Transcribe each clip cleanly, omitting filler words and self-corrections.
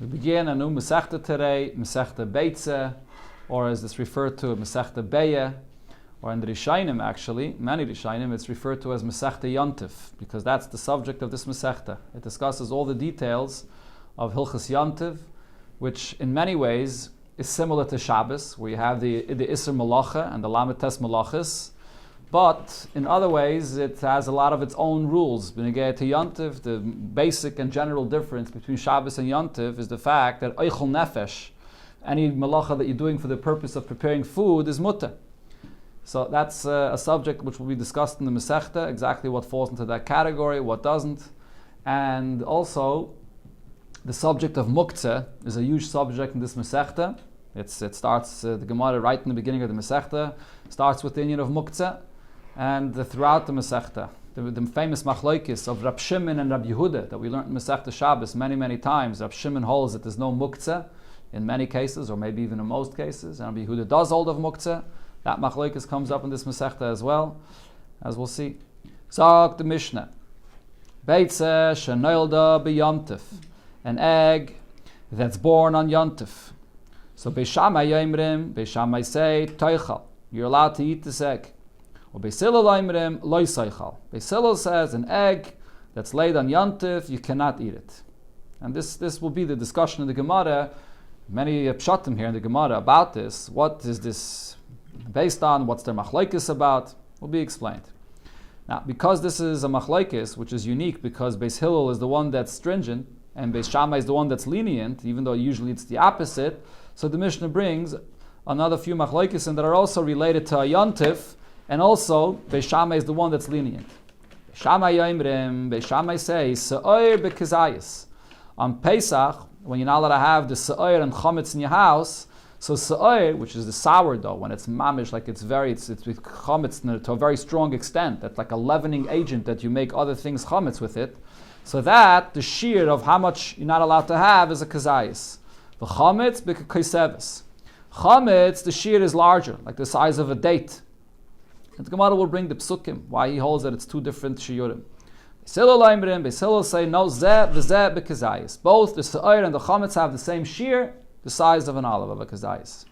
We begin a new Masechta today, Masechta Beitza, or as it's referred to, Masechta Beya, or in the Rishonim actually, many Rishonim, it's referred to as Masechta Yontif, because that's the subject of this Masechta. It discusses all the details of Hilchas Yontif, which in many ways is similar to Shabbos, where you have the Isser Malacha and the Lamed Tes Malachas, but in other ways it has a lot of its own rules. B'negei to Yontif, the basic and general difference between Shabbos and Yontif is the fact that Eichel Nefesh, any malacha that you're doing for the purpose of preparing food, is mutter. So that's a subject which will be discussed in the Masechta, exactly what falls into that category, what doesn't. And also, the subject of muktzeh is a huge subject in this Masechta. It starts, the Gemara right in the beginning of the Masechta, starts with the union of muktzeh. And throughout the Masechta, the famous machlokes of Rab Shimon and Rab Yehuda that we learned in Masechta Shabbos many times. Rab Shimon holds that there's no muktzeh in many cases, or maybe even in most cases, and Rab Yehuda does hold of muktzeh. That machlokes comes up in this Masechta as well, as we'll see. Zog the Mishnah, Beitza shenoilda b'yontif, an egg that's born on Yontif. So Beis Shammai Yomrim, Beis Shammai say toichal, you're allowed to eat this egg. Or Beis Hillel Yomrim lo soichal. Beis Hillel says an egg that's laid on Yontif, you cannot eat it. And this will be the discussion in the Gemara. Many pshatim here in the Gemara about this. What is this based on? What's their machlokes about? Will be explained. Now, because this is a machlokes, which is unique, because Beis Hillel is the one that's stringent and Beis Shammai is the one that's lenient, even though usually it's the opposite. So the Mishnah brings another few machlokes that are also related to a Yontif, and also Beis Shammai is the one that's lenient. Beis Shammai Yomrim, Beis Shammai says se'oir bekazayis. On Pesach, when you're not allowed to have the se'oir and chametz in your house, so se'oir, which is the sourdough, when it's mamish, like it's with chametz to a very strong extent, that's like a leavening agent that you make other things chametz with it. So that, the shiur of how much you're not allowed to have is a kazayis. The chametz b'kaiseves. Chametz, the shiur is larger, like the size of a date. And the Gemara will bring the psukim, why he holds that it's two different shiurim. Beis Hillel say, no, zeh v'zeh b'kazayis. Both the se'oir and the chametz have the same shiur, the size of an olive, of a kazayis.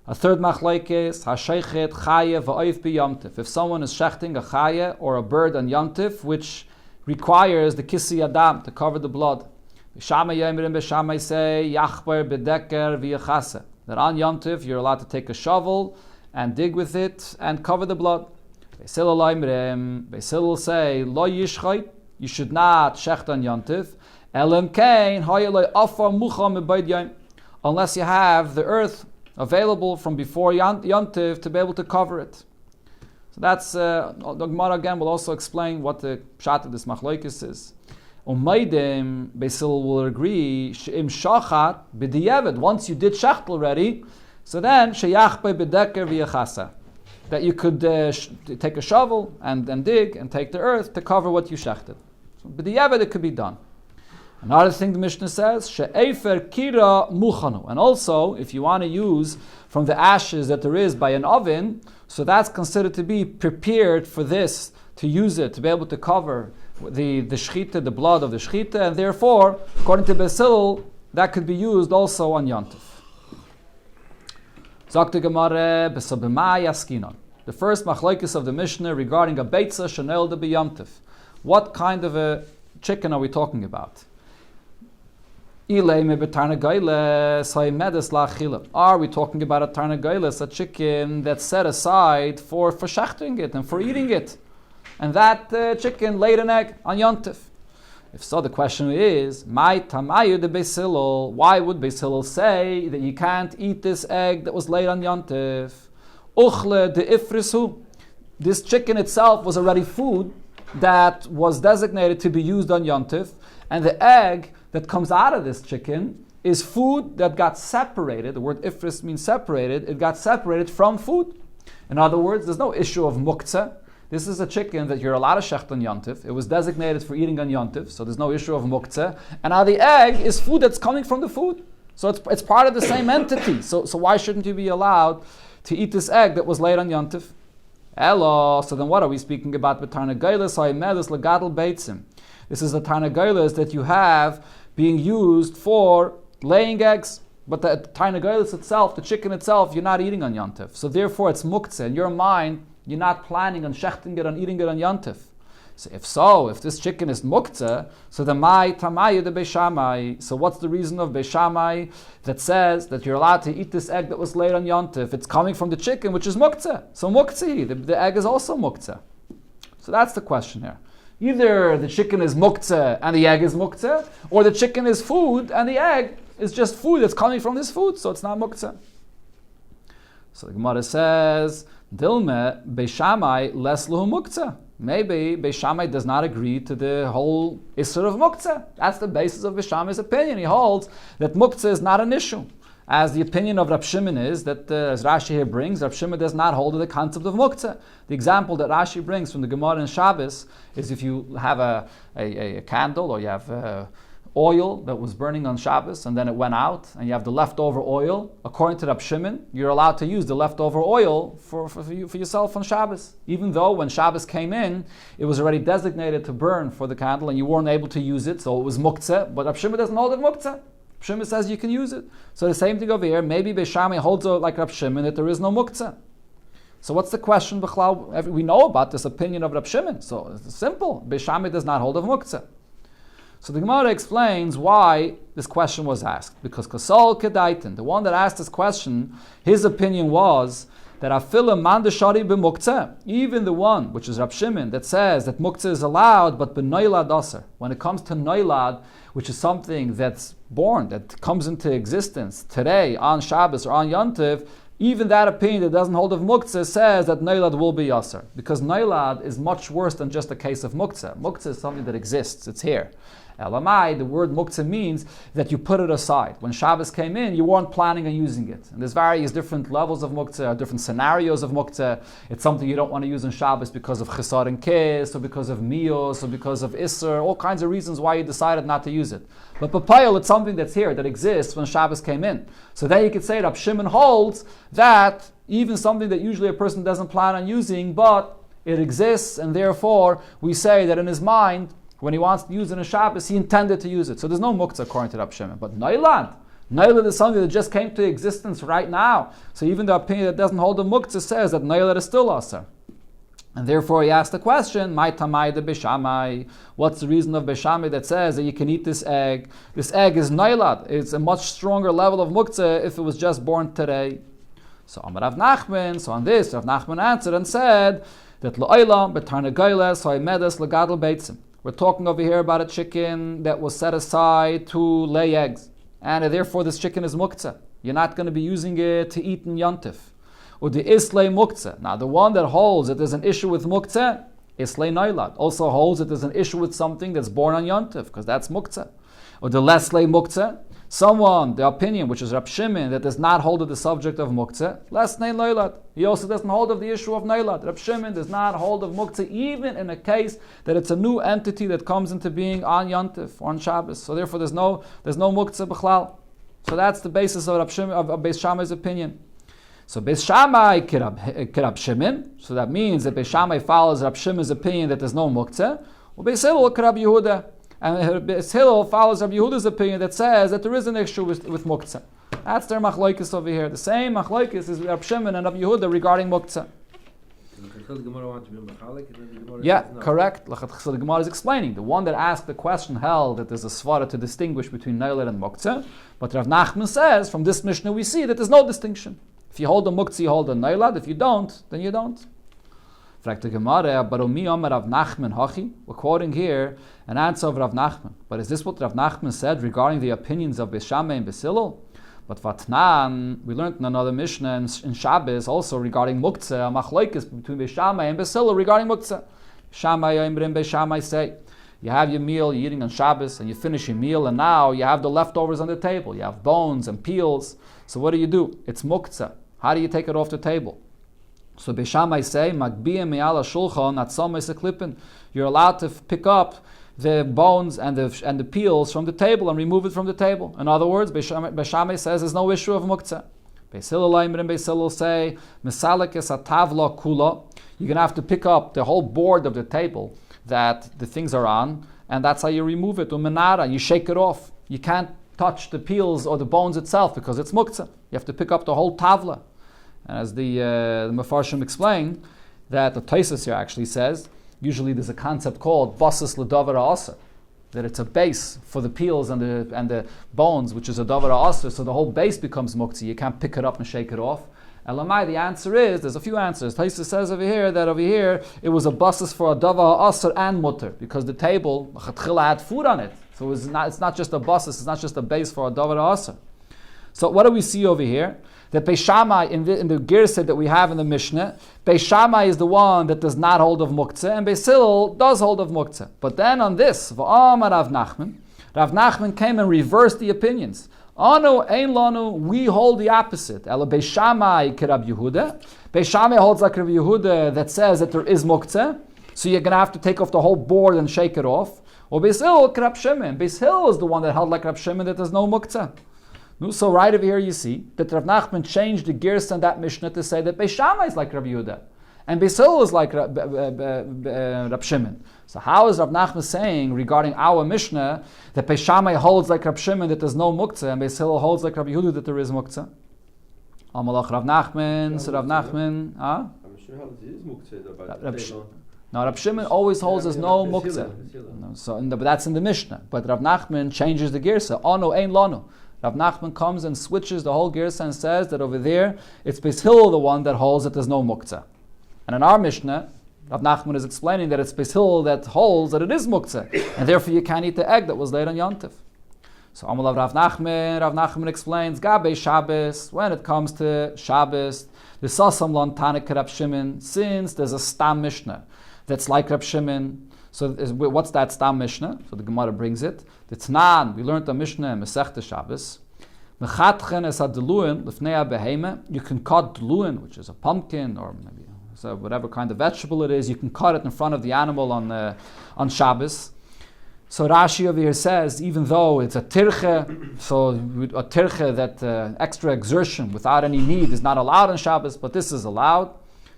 A third machlokes, ha'sheichet chaya v'oif b'yomtiv. If someone is shechting a chaya or a bird on yomtiv, which requires the kisi adam to cover the blood. Beis Shammai Yomrim, Beis Shammai say, yachbar b'deker v'yachase. That on yomtiv you're allowed to take a shovel and dig with it and cover the blood. Beis Hillel Yomrim, Beis Hillel say, lo yishchait, you should not shecht on yomtiv, elam kain hayalei afar mucha mebayid yom, unless you have the earth available from before yomtiv to be able to cover it. So that's, the Gemara again will also explain what the pshat of this machlokes is. Umaidim, Beis Hillel will agree, she'im shachat b'diavad, once you did shecht already, so then sheyachbei b'deker v'yachasa, that you could take a shovel and dig and take the earth to cover what you shechted. So b'diavad it could be done. Another thing the Mishnah says, she'efer kira muchanu, and also if you want to use from the ashes that there is by an oven, so that's considered to be prepared for this, to use it, to be able to cover the shechita, the blood of the shechita, and therefore, according to Beis Hillel, that could be used also on Yontif. Zok Gemara, b'sobemai askinon. The first machlokes of the Mishnah regarding a beitza shenoilda b'yomtiv. What kind of a chicken are we talking about? Are we talking about a tarnagailes, a chicken that's set aside for shechting it and for eating it? And that chicken laid an egg on Yontif. If so, the question is, my tamayu de Beis Hillel, why would Beis Hillel say that you can't eat this egg that was laid on Yontif? Uchle de ifrisu. This chicken itself was already food that was designated to be used on Yontif, and the egg that comes out of this chicken is food that got separated. The word ifris means separated. It got separated from food. In other words, there's no issue of muktzeh. This is a chicken that you're allowed to shecht on Yontif. It was designated for eating on Yontif, so there's no issue of muktzeh. And now the egg is food that's coming from the food. So it's part of the same entity. So why shouldn't you be allowed to eat this egg that was laid on Yontif? Hello. So then what are we speaking about? This is the tarnagailes that you have being used for laying eggs. But the tarnagolis itself, the chicken itself, you're not eating on Yontif. So therefore it's muktzeh. In your mind, you're not planning on shechting it, on eating it on Yontif. So if this chicken is muktzeh, so the mai tamayu de beishamai. So what's the reason of beishamai that says that you're allowed to eat this egg that was laid on Yontif? It's coming from the chicken, which is muktzeh. So muktzeh, the egg is also muktzeh. So that's the question here. Either the chicken is muktzeh and the egg is muktzeh, or the chicken is food and the egg is just food that's coming from this food, so it's not muktzeh. So the Gemara says, Dilme beishamai les luhu muktzeh. Maybe Beishamai does not agree to the whole Isser of Muktzeh. That's the basis of Beishamai's opinion. He holds that Muktzeh is not an issue. As the opinion of Rab Shimon is, that as Rashi here brings, Rab Shimon does not hold to the concept of Muktzeh. The example that Rashi brings from the Gemara in Shabbos is if you have a candle, or you have oil that was burning on Shabbos and then it went out and you have the leftover oil, according to Rab Shimon, you're allowed to use the leftover oil for yourself on Shabbos. Even though when Shabbos came in, it was already designated to burn for the candle and you weren't able to use it, so it was muktzeh, but Rab Shimon doesn't hold it muktzeh. Rab Shimon says you can use it. So the same thing over here, maybe Beishamai holds like Rab Shimon that there is no muktzeh. So what's the question? We know about this opinion of Rab Shimon, so it's simple. Beishamai does not hold of muktzeh. So the Gemara explains why this question was asked. Because Kasol Kedaitin, the one that asked this question, his opinion was that Afila Mandashari b'muktzeh, even the one, which is Rab Shimon, that says that muktzeh is allowed, but b'noilad aser. When it comes to noilad, which is something that's born, that comes into existence today on Shabbos or on Yontiv, even that opinion that doesn't hold of muktzeh says that noilad will be aser. Because noilad is much worse than just a case of muktzeh. Muktzeh is something that exists, it's here. Elamai, the word muktzeh means that you put it aside. When Shabbos came in, you weren't planning on using it. And there's various different levels of muktzeh, different scenarios of muktzeh. It's something you don't want to use on Shabbos because of chisar and kis, or because of mios, or because of isser, all kinds of reasons why you decided not to use it. But papayil, it's something that's here, that exists when Shabbos came in. So then you could say Rab Shimon holds that even something that usually a person doesn't plan on using, but it exists, and therefore we say that in his mind, when he wants to use it in Shabbos, he intended to use it. So there's no muktzah according to Rab Shimon. But noilad is something that just came to existence right now. So even the opinion that doesn't hold the muktzah says that noilad is still aser. And therefore he asked the question, my tamai de Beishamai, what's the reason of Beishamai that says that you can eat this egg? This egg is noilad. It's a much stronger level of muktzah if it was just born today. So Amar Rav Nachman, so on this, Rav Nachman answered and said that lo'olam betarnagoyles ha'medes legadol beitzim. We're talking over here about a chicken that was set aside to lay eggs. And therefore this chicken is muktzeh. You're not going to be using it to eat in Yontif. Or the islay muktzeh. Now the one that holds that there's an issue with muktzeh, islay noilad, also holds that there's an issue with something that's born on Yontif, because that's muktzeh. Or the leslay muktzeh. Someone, the opinion, which is Rab Shimon, that does not hold of the subject of muktzeh, leslay noilad. He also doesn't hold of the issue of noilad. Rab Shimon does not hold of muktzeh, even in a case that it's a new entity that comes into being on Yontif or on Shabbos. So therefore, there's no muktzeh b'chlal. So that's the basis of Rab Shimon, of Beis Shammai's opinion. So Beis Shammai kirab Shimon. So that means that Beis Shammai follows Rab Shimon's opinion that there's no muktzeh. Or Beis Hillel kirab Yehuda. And Beis Hillel follows Rabbi Yehuda's opinion that says that there is an issue with muktzeh. That's their machlokes over here. The same machlokes is Rabbi Shimon and Rabbi Yehuda regarding muktzeh. Yeah, correct. So the Gemara is explaining. The one that asked the question held that there's a svara to distinguish between noilad and muktzeh. But Rav Nachman says, from this Mishnah we see that there's no distinction. If you hold the muktzeh, you hold the noilad. If you don't, then you don't. We're quoting here an answer of Rav Nachman. But is this what Rav Nachman said regarding the opinions of Beis Shammai and Beis Hillel? But Vatnan, we learned in another Mishnah in Shabbos also regarding muktzeh, a machlokes between Beis Shammai and Beis Hillel regarding muktzeh. Beis Shammai say, you have your meal, you're eating on Shabbos, and you finish your meal, and now you have the leftovers on the table. You have bones and peels. So what do? It's muktzeh. How do you take it off the table? So Beis Shammai say, Magbiyim me'ala shulchan atzamei seklippin. You're allowed to pick up the bones and the peels from the table and remove it from the table. In other words, Beis Shammai says there's no issue of muktzeh. Beis Hillel and Beis Hillel say, Mesalek es atavla kula. You're going to have to pick up the whole board of the table that the things are on, and that's how you remove it. Umenara, you shake it off. you can't touch the peels or the bones itself because it's muktzah. You have to pick up the whole tavla. And as the Mefarshim explain, that the Tosfos here actually says, usually there's a concept called basis l'davar ha'asr, that it's a base for the peels and the bones, which is a davar ha'asr, so the whole base becomes muktzah. You can't pick it up and shake it off. Elamai, the answer is, there's a few answers. Tosfos says over here it was a basis for a davar ha'asr and mutter, because the table had food on it. So it's not just a basis, it's not just a base for a davar ha'asr. So what do we see over here? That Beis Shammai, in the Girsa that we have in the Mishnah, Beis Shammai is the one that does not hold of muktzah, and Beis Hillel does hold of muktzah. But then on this, V'amar Rav Nachman came and reversed the opinions. Anu ein lanu, we hold the opposite. Ela Beis Shammai k'Rab Yehuda. Beis Shammai holds like Rab Yehuda that says that there is muktzah, so you're going to have to take off the whole board and shake it off. Or Beis Hillel k'Rab Shimon. Beis Hillel is the one that held like Rab Shimon that there's no muktzah. So right over here you see that Rav Nachman changed the Girsa in that Mishnah to say that Beis Shammai is like Rabbi Yehuda and Beis Hillel is like Rab Shimon. So how is Rav Nachman saying regarding our Mishnah that Beis Shammai holds like Rab Shimon that there's no muktzah and Beis Hillel holds like Rabbi Yehuda that there is muktzah? Amalach Rav Nachman, so Rav Nachman, I'm sure how this is muktzah. No, Rab Shimon always holds there's no muktzah. But that's in the Mishnah. But Rav Nachman changes the Girsa. Anu ein lanu. Rav Nachman comes and switches the whole Girsa and says that over there, it's Beis Hillel the one that holds that there's no muktzah. And in our Mishnah, Rav Nachman is explaining that it's Beis Hillel that holds that it is muktzah. And therefore you can't eat the egg that was laid on Yontif. So Amalav Rav Nachman explains, Gabe Shabbos, when it comes to Shabbos, the Sasam Lon Tanik Rab Shimon, since there's a Stam Mishnah that's like Rab Shimon. So what's that Stam Mishnah? So the Gemara brings it. The Tnan, we learned the Mishnah in Masechta Shabbos. Mechatchen es ha-deluin lifnei behema. You can cut deluin, which is a pumpkin or maybe whatever kind of vegetable it is. You can cut it in front of the animal on Shabbos. So Rashi over here says, even though it's a tirche, so a tirche that extra exertion without any need is not allowed on Shabbos, but this is allowed.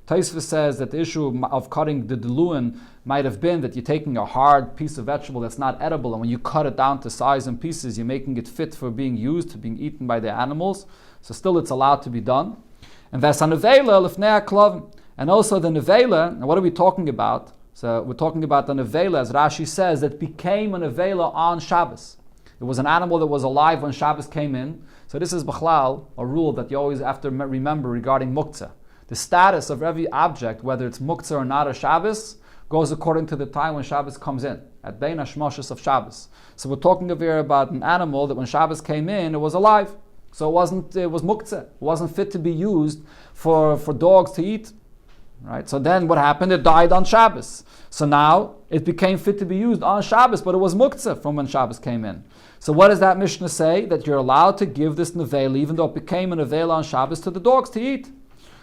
Tosfos says that the issue of cutting the deluin might have been that you're taking a hard piece of vegetable that's not edible, and when you cut it down to size and pieces, you're making it fit for being used, being eaten by the animals. So still it's allowed to be done. And that's a nevela lifnei klavim. And also the nevela, and what are we talking about? So we're talking about the nevela, as Rashi says, that became a nevela on Shabbos. It was an animal that was alive when Shabbos came in. So this is b'chlal, a rule that you always have to remember regarding muktzah. The status of every object, whether it's muktzah or not a Shabbos, goes according to the time when Shabbos comes in, at Bein HaShmoshes of Shabbos. So we're talking over here about an animal that when Shabbos came in, it was alive. So it was muktzah. It wasn't fit to be used for dogs to eat. Right? So then what happened? It died on Shabbos. So now it became fit to be used on Shabbos, but it was muktzah from when Shabbos came in. So what does that Mishnah say? That you're allowed to give this nevela, even though it became a nevela on Shabbos, to the dogs to eat.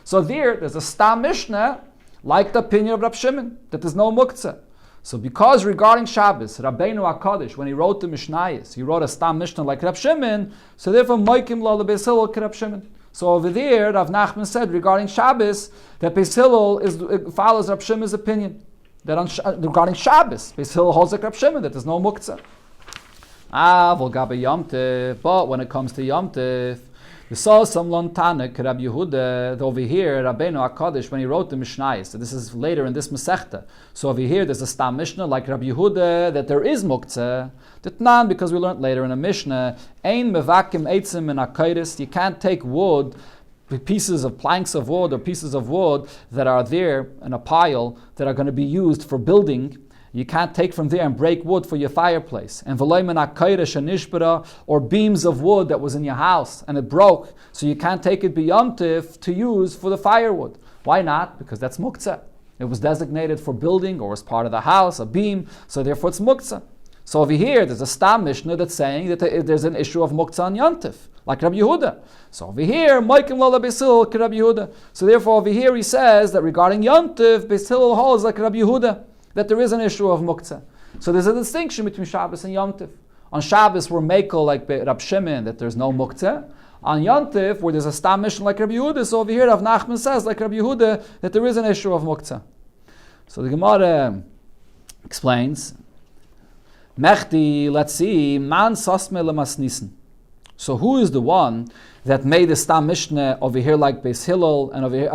So there's a Stam Mishnah, like the opinion of Rab Shimon, that there's no muktzah. So because regarding Shabbos, Rabbeinu HaKadosh, when he wrote the Mishnayos, he wrote a Stam Mishnah like Rab Shimon, so therefore Moikim Lo LeBeis Hillel Rab Shimon. So over there, Rav Nachman said regarding Shabbos, that Beis Hillel follows Rab Shimon's opinion. That regarding Shabbos, Beis Hillel holds like Rab Shimon, that there's no muktzah. Volgabe Yom Tov, but when it comes to Yom Tov, we saw some lontanek Rab Yehuda over here, Rabbeinu HaKadosh, when he wrote the Mishnayos. So this is later in this Masechta. So over here there's a Stam Mishnah like Rab Yehuda that there is muktzah. Titnan, because we learned later in a Mishnah, Ein mevakim eitzim min hakairis. You can't take wood, pieces of planks of wood or pieces of wood that are there in a pile that are going to be used for building. You can't take from there and break wood for your fireplace. And or beams of wood that was in your house and it broke. So you can't take it beyond to use for the firewood. Why not? Because that's muktzah. It was designated for building or as part of the house, a beam. So therefore it's muktzah. So over here there's a Stam Mishnah that's saying that there's an issue of muktzah on Yontif, like Rabbi Yehuda. So over here, Moikim Lo LeBeis Hillel Rabbi Yehuda. So therefore over here he says that regarding Yontif, Beis Hillel holds like Rabbi Yehuda, that there is an issue of muktzah. So there's a distinction between Shabbos and Yom Tov. On Shabbos, we're makel like Rab Shimon, that there's no muktzah. On Yom Tov, where there's a Stam Mishnah like Rabbi Yehuda, so over here Rav Nachman says, like Rabbi Yehuda, that there is an issue of muktzah. So the Gemara explains Mechti, let's see, man sasme lemasnisen. So who is the one that made the Stam Mishnah over here like Beis Hillel, and over here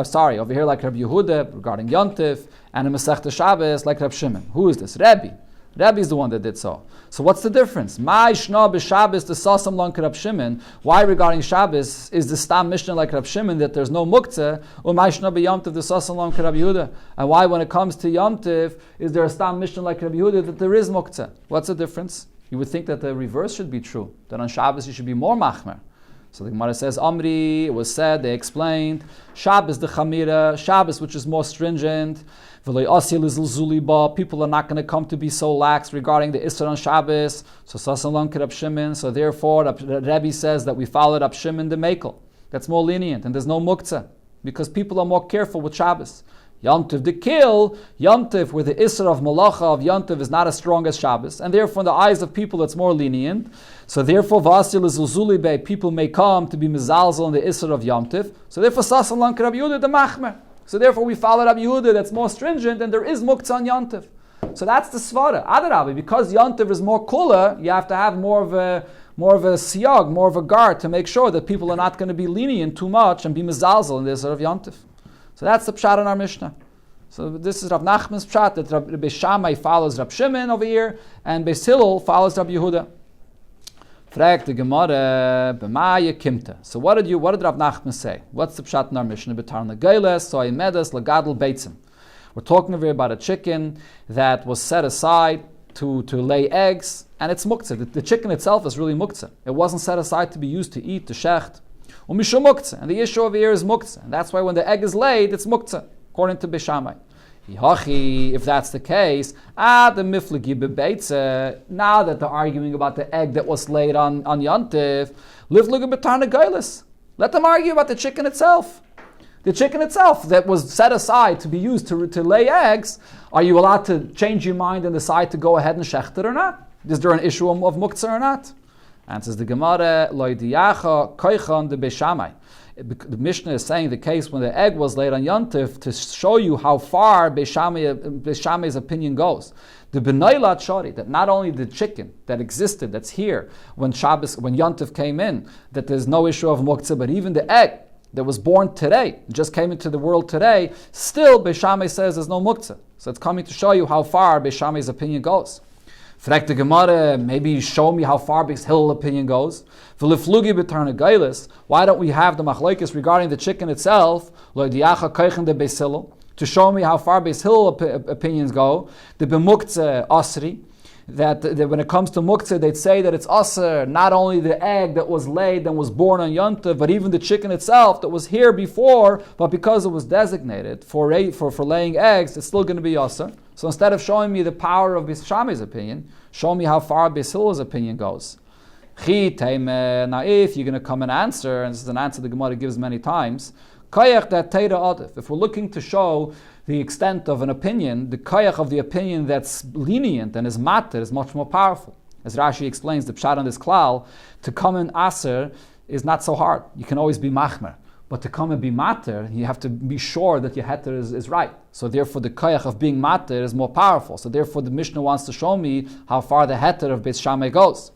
like Rabbi Yehuda regarding Yontif, and in Masechta Shabbos like Rabbi Shimon? Who is this? Rabbi. Rabbi is the one that did so. So what's the difference? My Shna b'Shabbos the Sasam Lan Rabbi Shimon. Why regarding Shabbos is the Stam Mishnah like Rabbi Shimon that there's no Muktzah, or My Shna b'Yomtiv the Sasam Lan Rabbi Yehuda? And why when it comes to Yomtiv is there a Stam Mishnah like Rabbi Yehuda that there is Muktzah? What's the difference? You would think that the reverse should be true, that on Shabbos you should be more machmer. So the Gemara says, Amri, it was said, they explained, Shabbos the Chamira, Shabbos which is more stringent, people are not going to come to be so lax regarding the Isser on Shabbos, so Sasalan Rab Shimon, so therefore Rabbi says that we followed Rab Shimon the Mekel. That's more lenient, and there's no Muktzah, because people are more careful with Shabbos. Yom Tov the kill, Yom Tov where the Isser of Malacha of Yom Tov is not as strong as Shabbos, and therefore in the eyes of people it's more lenient. So therefore Vasil is Uzuli Bey, people may come to be Mizalzel in the Isser of Yom Tov. So therefore Sasalan Rabbi Yehuda the Machmer. So therefore we follow Rabbi Yehuda that's more stringent, and there is Muktzah on Yom Tov. So that's the Svara. Adarabi, because Yom Tov is more cooler, you have to have more of a siyag, more of a guard to make sure that people are not going to be lenient too much and be Mizalzel in the Isser of Yom Tov. So that's the pshat in our Mishnah. So this is Rav Nachman's pshat, that Rabbi Shammai follows Rab Shimon over here, and Beis Hillel follows Rabbi Yehuda. Frag the Gemara, b'maya kimta. So what did Rav Nachman say? What's the pshat in our Mishnah? B'tarna geiles, so imedes lagadol beitzim. We're talking over here about a chicken that was set aside to lay eggs, and it's muktzah. The chicken itself is really muktzah. It wasn't set aside to be used to eat, to shecht. And the issue over here is muktzah. And that's why when the egg is laid, it's muktzah, according to Beis Shammai. If that's the case, now that they're arguing about the egg that was laid on Yontif, let them argue about the chicken itself. The chicken itself that was set aside to be used to lay eggs, are you allowed to change your mind and decide to go ahead and shecht it or not? Is there an issue of muktzah or not? Answers the Gemara, Lo Diyacha Koichan de Beis Shammai. The Mishnah is saying the case when the egg was laid on Yontif to show you how far Beis Shammai's opinion goes. The B'nailat Shari, that not only the chicken that existed, that's here, when Yontif came in, that there's no issue of muktzah, but even the egg that was born today, just came into the world today, still Beis Shammai says there's no muktzah. So it's coming to show you how far Beis Shammai's opinion goes. Frag the Gemara, maybe show me how far Beis Hillel opinion goes. Why don't we have the machlokes regarding the chicken itself, to show me how far Beis Hillel opinions go? The b'muktzeh asri, that when it comes to muktzeh, they'd say that it's asr, not only the egg that was laid and was born on Yontif, but even the chicken itself that was here before, but because it was designated for laying eggs, it's still going to be asr. So instead of showing me the power of Beis Shammai's opinion, show me how far Beis Hillel's opinion goes. Now if you're going to come and answer, and this is an answer the Gemara gives many times, if we're looking to show the extent of an opinion, the koyach of the opinion that's lenient and is matter is much more powerful. As Rashi explains, the pshat on this klal, to come and aser is not so hard. You can always be machmer. But to come and be mater, you have to be sure that your heter is right. So therefore the koyach of being mater is more powerful. So therefore the Mishnah wants to show me how far the heter of Beis Shammai goes.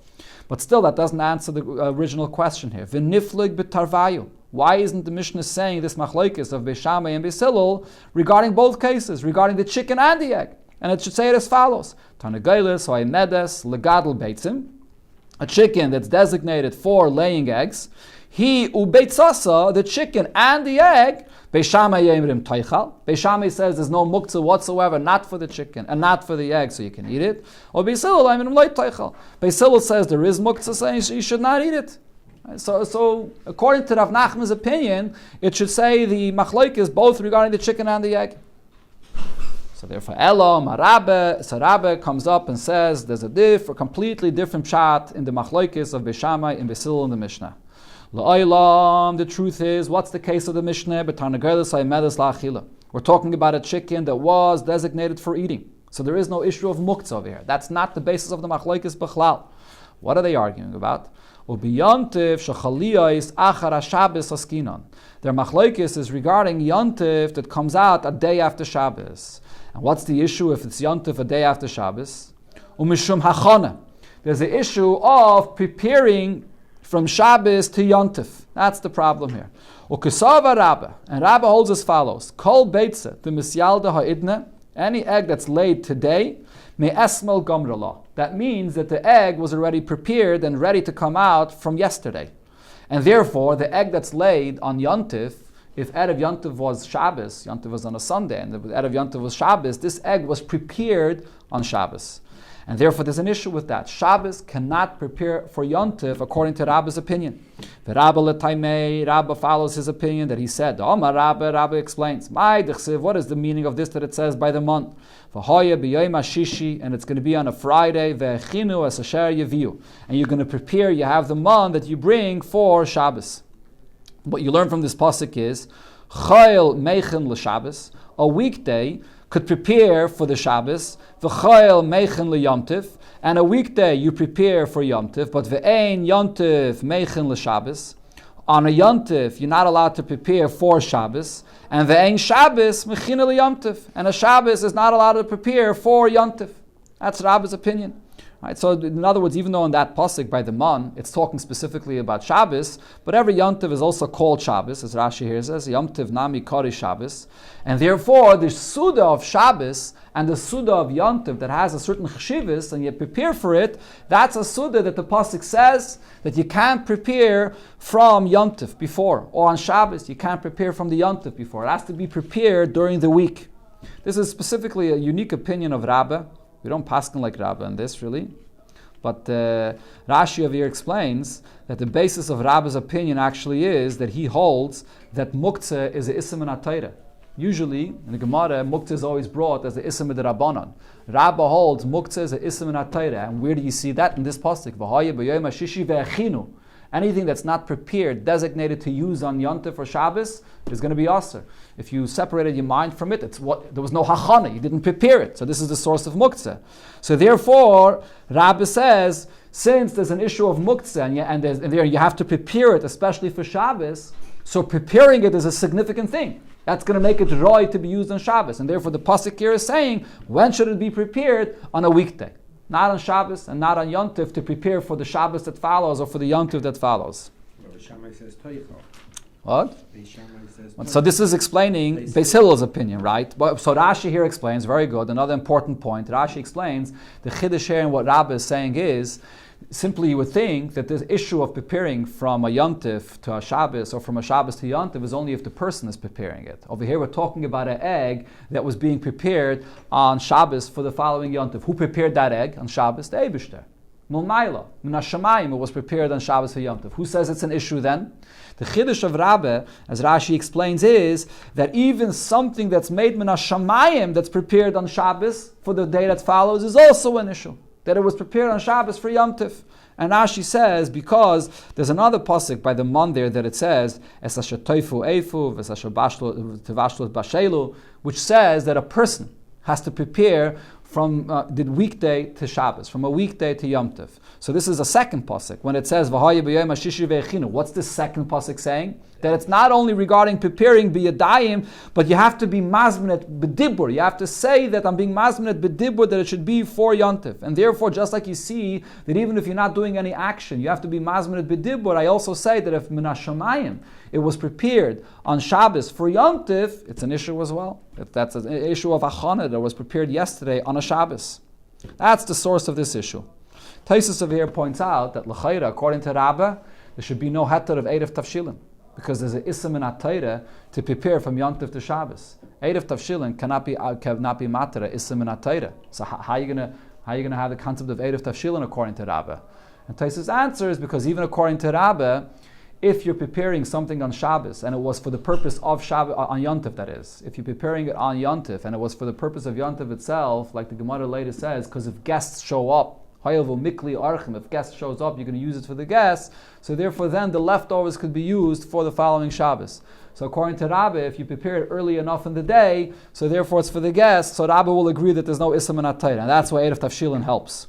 But still that doesn't answer the original question here. V'niflig b'tarvayu. Why isn't the Mishnah saying this machlokes of Beis Shammai and Beis Hillel regarding both cases, regarding the chicken and the egg? And it should say it as follows. Tarnageilis or medes legadol beitzim. A chicken that's designated for laying eggs. He ubeitzasa, the chicken and the egg, Beis Shammai yemrim teichal. Beis Shammai says there's no muktzah whatsoever, not for the chicken and not for the egg, so you can eat it. Or Beis Hillel yemrim loy teichal. Beis Hillel says there is muktzah, saying you should not eat it. So according to Rav Nachman's opinion, it should say the machlokes is both regarding the chicken and the egg. So therefore, Rabbe comes up and says there's a completely different pshat in the machlokes of Beis Shammai and Beis Hillel in the Mishnah. The truth is, what's the case of the Mishnah? We're talking about a chicken that was designated for eating. So there is no issue of muktzah over here. That's not the basis of the machlokes b'chlal. What are they arguing about? Their machlokes is regarding Yontif that comes out a day after Shabbos. And what's the issue if it's Yontif a day after Shabbos? umishum hachana. There's the issue of preparing from Shabbos to Yontif. That's the problem here. Ukesava Rabba, and Rabba holds as follows: Kol Beitza, the misyalda ha'idna, any egg that's laid today, me esmel gomrala. That means that the egg was already prepared and ready to come out from yesterday. And therefore, the egg that's laid on Yontif, if Erev Yontif was Shabbos, Yontif was on a Sunday, and Erev Yontif was Shabbos, this egg was prepared on Shabbos. And therefore, there's an issue with that. Shabbos cannot prepare for Yontif according to Rabba's opinion. The Rabba l'taimei, Rabba follows his opinion that he said. Omar Rabba explains. What is the meaning of this that it says by the month? V'hoya b'yoyim hashishi, and it's going to be on a Friday. Ve'echinu es asher yaviu, and you're going to prepare. You have the man that you bring for Shabbos. What you learn from this pasuk is chayil meichin l'Shabbos. A weekday could prepare for the Shabbos, v'chayil meichin l'Yomtiv, and a weekday you prepare for Yomtiv, but v'ein Yomtiv meichin l'Shabbos. On a Yomtiv, you're not allowed to prepare for Shabbos, and v'ein Shabbos mechin l'Yomtiv, and a Shabbos is not allowed to prepare for Yomtiv. That's Rabbi's opinion. Right, so in other words, even though in that pasuk by the man, it's talking specifically about Shabbos, but every Yontiv is also called Shabbos, as Rashi here says, Yomtiv nami kari Shabbos, and therefore the Suda of Shabbos and the Suda of Yontiv that has a certain cheshivus, and you prepare for it, that's a Suda that the pasuk says that you can't prepare from Yontiv before, or on Shabbos you can't prepare from the Yontiv before. It has to be prepared during the week. This is specifically a unique opinion of Rabbah. We don't paskin like Rabbah in this, really. But Rashi over here explains that the basis of Rabbah's opinion actually is that he holds that muktzeh is a ism in HaTorah. Usually, in the Gemara, muktzeh is always brought as the ism in the Rabbanon. Rabbah holds muktzeh is a ism in HaTorah. And where do you see that? In this pasuk. V'haya b'yoyim hashishi ve'echinu. Anything that's not prepared, designated to use on Yontif or Shabbos, is going to be aser. If you separated your mind from it, there was no hachana, you didn't prepare it. So this is the source of muktzeh. So therefore, Rabbi says, since there's an issue of muktzeh, and there you have to prepare it, especially for Shabbos, so preparing it is a significant thing. That's going to make it roy to be used on Shabbos. And therefore the pasuk here is saying, when should it be prepared? On a weekday. Not on Shabbos and not on Yontif to prepare for the Shabbos that follows or for the Yontif that follows. What? So this is explaining Beis Hillel's opinion, right? So Rashi here explains, very good, another important point. Rashi explains the Chiddush here and what Rabbi is saying is, simply you would think that the issue of preparing from a Yontif to a Shabbos or from a Shabbos to Yontif is only if the person is preparing it. Over here we're talking about an egg that was being prepared on Shabbos for the following Yontif. Who prepared that egg on Shabbos? The Eibishter. Mulmaila. Min HaShamayim, it was prepared on Shabbos for Yontif. Who says it's an issue then? The Chiddush of Rabbe, as Rashi explains, is that even something that's made Min HaShamayim that's prepared on Shabbos for the day that follows is also an issue. That it was prepared on Shabbos for Yom Tif. And Rashi says, because there's another pasuk by the man there that it says, Es asher toifu eifu, ves asher tevashlu bashelu, which says that a person has to prepare from the weekday to Shabbos, from a weekday to Yom Tif. So this is a second pasuk. When it says, V'haya b'yoyim hashishi ve'echinu, what's the second pasuk saying? That it's not only regarding preparing b'yadayim, but you have to be mazmenet b'dibur. You have to say that I'm being mazmenet b'dibur, that it should be for Yontif. And therefore, just like you see that even if you're not doing any action, you have to be mazmenet b'dibur, I also say that if min hashamayim, it was prepared on Shabbos for Yontif, it's an issue as well. If that's an issue of achana that was prepared yesterday on a Shabbos. That's the source of this issue. Taisus over here points out that l'chayra, according to Rabbah, there should be no heter of Erev Tavshilin, because there's an ism in HaTorah to prepare from Yontif to Shabbos. Erev Tavshilin cannot be matera ism in HaTorah. So how are you gonna have the concept of Erev Tavshilin according to Rabbah? And Taisus' answer is because even according to Rabbah, if you're preparing something on Shabbos and it was for the purpose of Shabbos, on Yontif that is, if you're preparing it on Yontif and it was for the purpose of Yontif itself, like the Gemara later says, because if guests show up, if guest shows up, you're going to use it for the guests. So therefore then the leftovers could be used for the following Shabbos. So according to Rabbi, if you prepare it early enough in the day, so therefore it's for the guests, so Rabbi will agree that there's no Isam in HaTorah. And that's why Erev Tavshilin helps.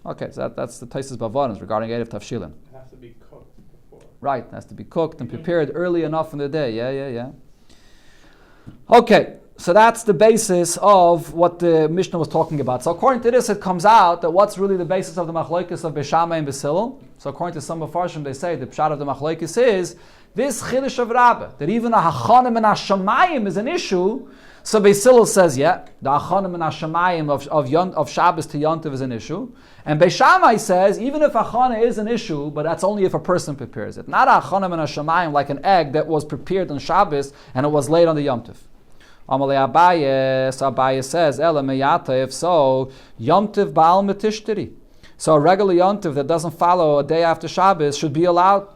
Okay, so that's the Taisus Bavarans regarding Erev Tavshilin. It has to be cooked before. Right, it has to be cooked and prepared early enough in the day. Yeah. Okay, So that's the basis of what the Mishnah was talking about. So according to this, it comes out that what's really the basis of the machlokes of Beis Shammai and Beis Hillel. So according to some Mefarshim, they say the pshat of the machlokes is this chiddush of Rabbah, that even a hachanim and a shamayim is an issue. So Beis Hillel says, yeah, the hachanim and a shamayim of Shabbos to Yontiv is an issue. And Beis Shammai says, even if achana is an issue, but that's only if a person prepares it. Not a hachanim and a shamayim like an egg that was prepared on Shabbos and it was laid on the Yontiv. Amalei Abaye, so Abaye says, Ela meyata, if so, Yontiv ba'al metishtiri. So a regular Yontiv that doesn't follow a day after Shabbos should be allowed.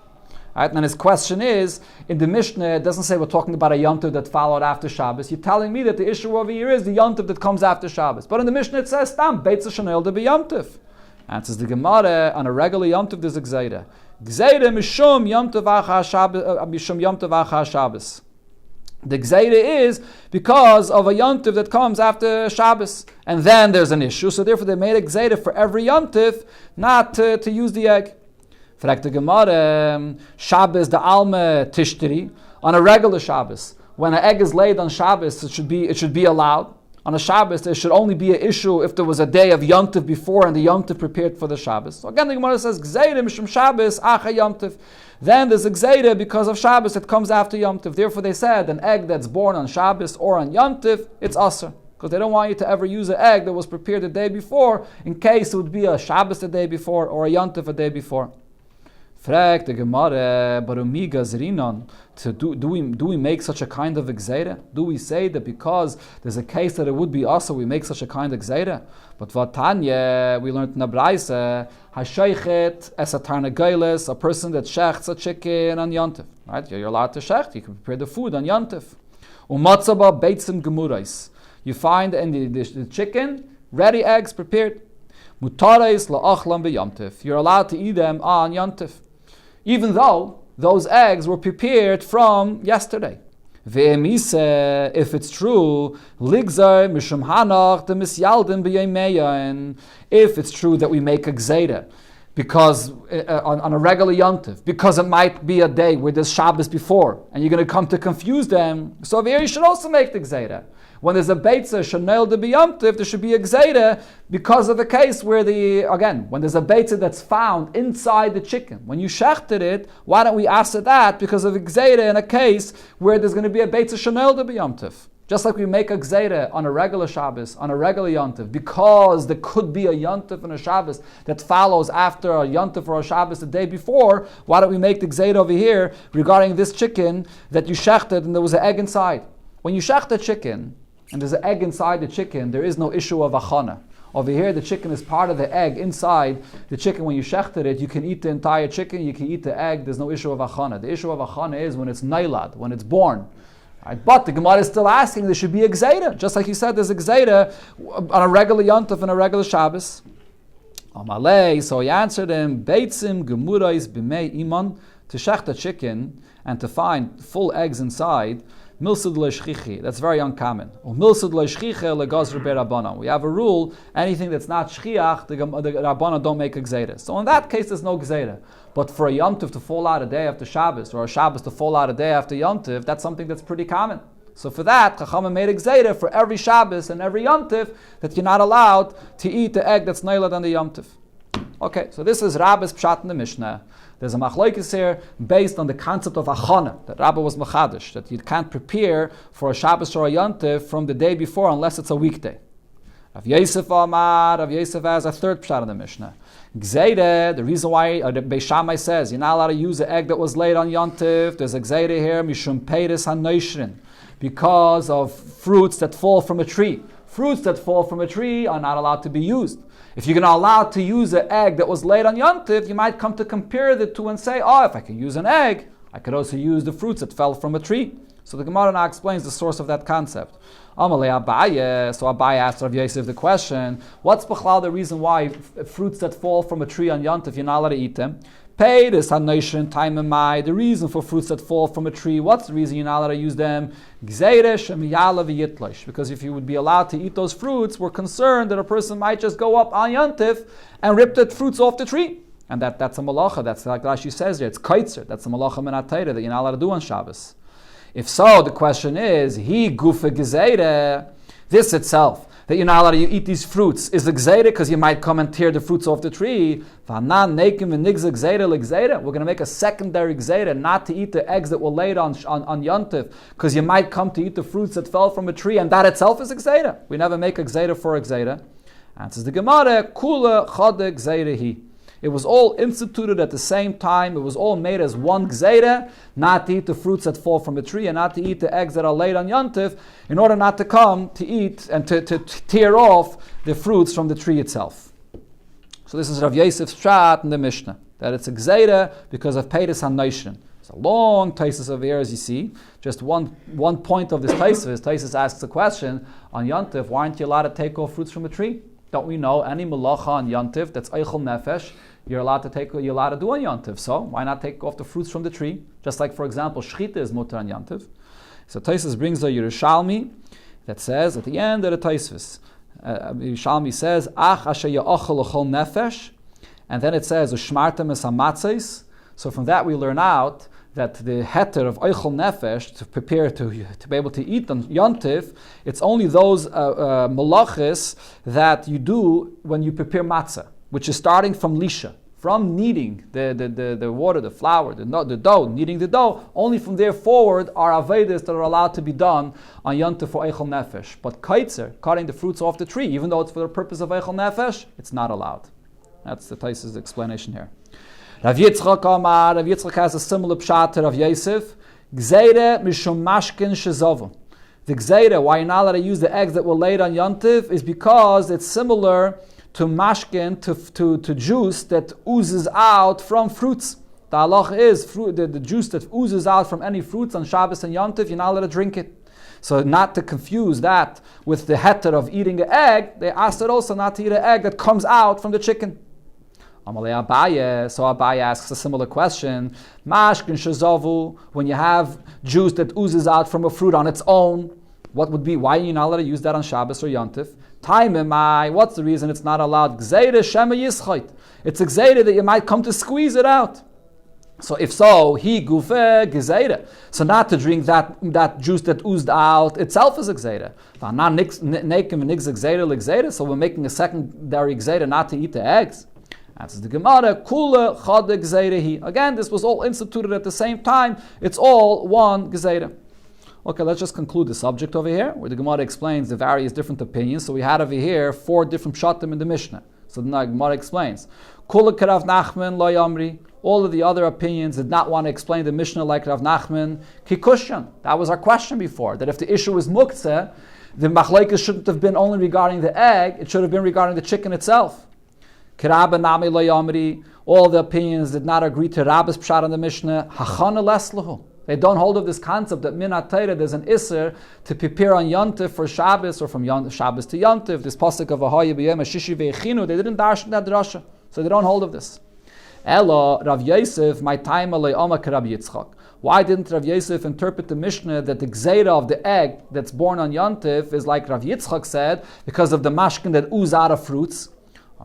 Right? And his question is, in the Mishnah, it doesn't say we're talking about a Yontiv that followed after Shabbos. You're telling me that the issue over here is the Yontiv that comes after Shabbos. But in the Mishnah it says, Stam, Beitza Shanel de Yontiv. Answers the Gemara, on a regular Yontiv there's a Gzeira. Gzeira mishum Yontiv acha Shabbos. The Gzeira is because of a Yontiv that comes after Shabbos. And then there's an issue. So therefore they made a Gzeira for every Yontiv not to use the egg. Fragt the Gemara, Shabbos the Alma Tishtiri. On a regular Shabbos, when an egg is laid on Shabbos, it should be allowed. On a Shabbos, there should only be an issue if there was a day of Yontiv before and the Yontiv prepared for the Shabbos. So again, the Gemara says, Gzeira mishum Shabbos acha Yontiv. Then there's a Gzeira because of Shabbos that comes after Yontiv. Therefore they said, an egg that's born on Shabbos or on Yontiv, it's Asr. Because they don't want you to ever use an egg that was prepared the day before, in case it would be a Shabbos the day before or a Yontiv a day before. Frag the Gemara, but do we make such a kind of Gzeira? Do we say that because there's a case that it would be also we make such a kind of Gzeira? But Vatanya, we learned in the Beitza, Hashaykhet es a tarnageiles, a person that shechts a chicken on Yontif. Right? You're allowed to shecht, you can prepare the food on Yontif. Umatzaba beitzim gemurais. You find in the chicken, ready eggs prepared. Mutarais la'achlam beYontif. You're allowed to eat them on Yontif, even though those eggs were prepared from yesterday. Ve'emise, if it's true, ligzar mishum hanach de misyaldim b'yeimeya. If it's true that we make a gzeira because on a regular Yontif, because it might be a day where there's Shabbos before, and you're going to come to confuse them, so over here you should also make the gzeira. When there's a Beitza Shanel de B'Yomtiv, there should be a Gzeira because of the case where when there's a Beitza that's found inside the chicken. When you shechted it, why don't we ask that? Because of a Gzeira in a case where there's going to be a Beitza Shanel de B'Yomtiv. Just like we make a Gzeira on a regular Shabbos, on a regular Yontif, because there could be a Yontif and a Shabbos that follows after a Yontif or a Shabbos the day before, why don't we make the Gzeira over here regarding this chicken that you shechted and there was an egg inside? When you shecht a chicken, and there's an egg inside the chicken, there is no issue of achana. Over here, the chicken is part of the egg inside the chicken. When you shechted it, you can eat the entire chicken, you can eat the egg, there's no issue of achana. The issue of achana is when it's nailad, when it's born. Right? But the Gemara is still asking, there should be a gzeira. Just like you said, there's a gzeira on a regular yontif and a regular Shabbos. Amalei, so he answered him, Beitzim gemurais b'mei iman, to shecht a chicken and to find full eggs inside, milsud le'shchichi, that's very uncommon. Milsud le'shchichi legazr be'rabbanan. We have a rule, anything that's not shchiach, the Rabbanan don't make a gzeira. So in that case, there's no gzeira. But for a yontif to fall out a day after Shabbos, or a Shabbos to fall out a day after yontif, that's something that's pretty common. So for that, Chachamim made a gzeira for every Shabbos and every yontif that you're not allowed to eat the egg that's nailed on the yontif. Okay, so this is Rabbi's pshat in the Mishnah. There's a machlokes here based on the concept of achana, that Rabbi was machadish, that you can't prepare for a Shabbos or a Yontif from the day before unless it's a weekday. Rav Yosef Amar, Rav Yosef has a third pshat in the Mishnah. Gzeire, the reason why the Beis Shammai says you're not allowed to use an egg that was laid on Yontif, there's a gzeire here, mishum peiris hanoishrin, because of fruits that fall from a tree. Fruits that fall from a tree are not allowed to be used. If you're going to allow to use an egg that was laid on Yontif, you might come to compare the two and say, if I can use an egg, I could also use the fruits that fell from a tree. So the Gemara now explains the source of that concept. Amalei Abaye, so Abaye asked Rav Yosef the question, what's b'chlal the reason why fruits that fall from a tree on Yontif, you're not allowed to eat them? The reason for fruits that fall from a tree, what's the reason you're not allowed to use them? Because if you would be allowed to eat those fruits, we're concerned that a person might just go up on Yontif and rip the fruits off the tree. And that's a malacha, that's like Rashi says there, it's kaitzer, that's a malacha min ha-Torah that you're not allowed to do on Shabbos. If so, the question is, he gufa gezeire, this itself, that you're not allowed to eat these fruits, is the gzeire because you might come and tear the fruits off the tree. We're going to make a secondary gzeire, not to eat the eggs that were laid on Yontif, because you might come to eat the fruits that fell from a tree, and that itself is a gzeire. We never make a gzeire for a gzeire. Answers the Gemara, kula chade gzeire hi. It was all instituted at the same time. It was all made as one gzeira, not to eat the fruits that fall from a tree and not to eat the eggs that are laid on Yontif, in order not to come to eat and to tear off the fruits from the tree itself. So this is Rav Yosef's pshat in the Mishnah, that it's a gzeira because of Peiris HaNoishrin. It's a long taisus over here, as you see. Just one point of this taisus. Taisus asks a question on Yontif, why aren't you allowed to take off fruits from a tree? Don't we know any malacha on Yontif that's eichel nefesh, you're allowed to do on Yontif. So why not take off the fruits from the tree? Just like, for example, shchita is mutar on Yontif. So Taisus brings a Yerushalmi that says at the end of the Taisus, Yerushalmi says, Ach asher ya'achal l'chol nefesh, and then it says ushmartem es hamatzos. So from that we learn out that the heter of eichel nefesh, to prepare to be able to eat on Yontif, it's only those malachis that you do when you prepare matzah, which is starting from lisha, from kneading the water, the flour, the dough, kneading the dough. Only from there forward are avedas that are allowed to be done on Yontif for eichel nefesh. But kaitzer, cutting the fruits off the tree, even though it's for the purpose of eichel nefesh, it's not allowed. That's the Taisus explanation here. Rav Yitzchak has a similar pshat to Rav Yosef. Gzeire mishum mashkin shezovu. The gzeire, why you're not allowed to use the eggs that were laid on Yontif, is because it's similar to mashkin, to juice that oozes out from fruits. The halach is the juice that oozes out from any fruits on Shabbos and Yontif, you're not allowed to drink it. So not to confuse that with the heter of eating an egg, they asked it also not to eat an egg that comes out from the chicken. Amalei Abaye, so Abaye asks a similar question. Mashkin shezovu, when you have juice that oozes out from a fruit on its own, why are you not allowed to use that on Shabbos or Yontif? Taimemai, what's the reason it's not allowed? Gzeire shema yischait. It's a gzeire that you might come to squeeze it out. So if so, he gufe gzeire. So not to drink that juice that oozed out itself is a gzeire. So we're making a secondary gzeire not to eat the eggs. That's the Gemara, kula chade gzeirehi. Again, this was all instituted at the same time. It's all one gezeire. Okay, let's just conclude the subject over here, where the Gemara explains the various different opinions. So we had over here 4 different pshatim in the Mishnah. So the Gemara explains, kula k'Rav Nachman lo yamri. All of the other opinions did not want to explain the Mishnah like Rav Nachman. Kikushan. That was our question before, that if the issue was muktzeh, the machlekes shouldn't have been only regarding the egg, it should have been regarding the chicken itself. All the opinions did not agree to Rabbi's pshat on the Mishnah. They don't hold of this concept that min ha'Torah there's an isser to prepare on Yontif for Shabbos or from Shabbos to Yontif. This pasuk of Ahaya b'yom hashishi ve'echinu, they didn't darshan that drasha, so they don't hold of this. Ella Rav Yosef, my time alei Omak Rav Yitzchak. Why didn't Rav Yosef interpret the Mishnah that the gzeira of the egg that's born on Yontif is like Rav Yitzchak said, because of the mashkin that ooze out of fruits?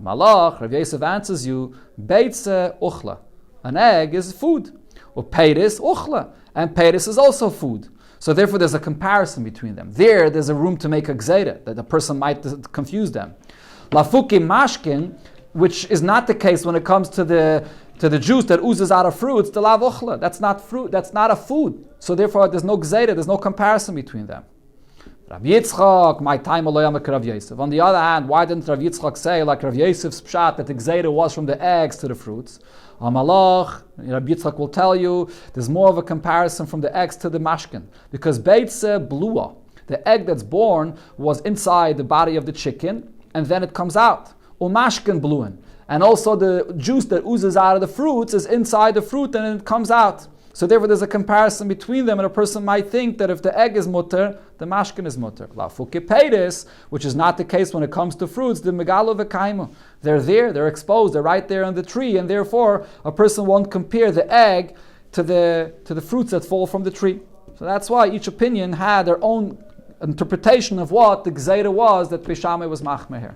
Malach, Rav Yosef answers you, Beitza uchla. An egg is food. Or Peiris uchla. And Peiris is also food. So therefore there's a comparison between them. There's a room to make a gzeira, that a person might confuse them. Lafuki mashkin, which is not the case when it comes to the juice that oozes out of fruits, the lav uchla. That's not fruit, that's not a food. So therefore there's no gzeira, there's no comparison between them. Rav Yitzchak, my time aloyamak Rav Yosef. On the other hand, why didn't Rav Yitzchak say, like Rav Yosef's pshat, that the gzeira was from the eggs to the fruits? Amalach, Rav Yitzchak will tell you, there's more of a comparison from the eggs to the mashkin. Because Beitza blua, the egg that's born was inside the body of the chicken, and then it comes out. Umashkin bluin. And also the juice that oozes out of the fruits is inside the fruit and it comes out. So therefore there's a comparison between them, and a person might think that if the egg is mutter, the mashkin is mutter. Lafukipedes, which is not the case when it comes to fruits, the megalo v'kaimu. They're there, they're exposed, they're right there on the tree, and therefore a person won't compare the egg to the fruits that fall from the tree. So that's why each opinion had their own interpretation of what the gzeira was that Beis Shammai was machmeh here.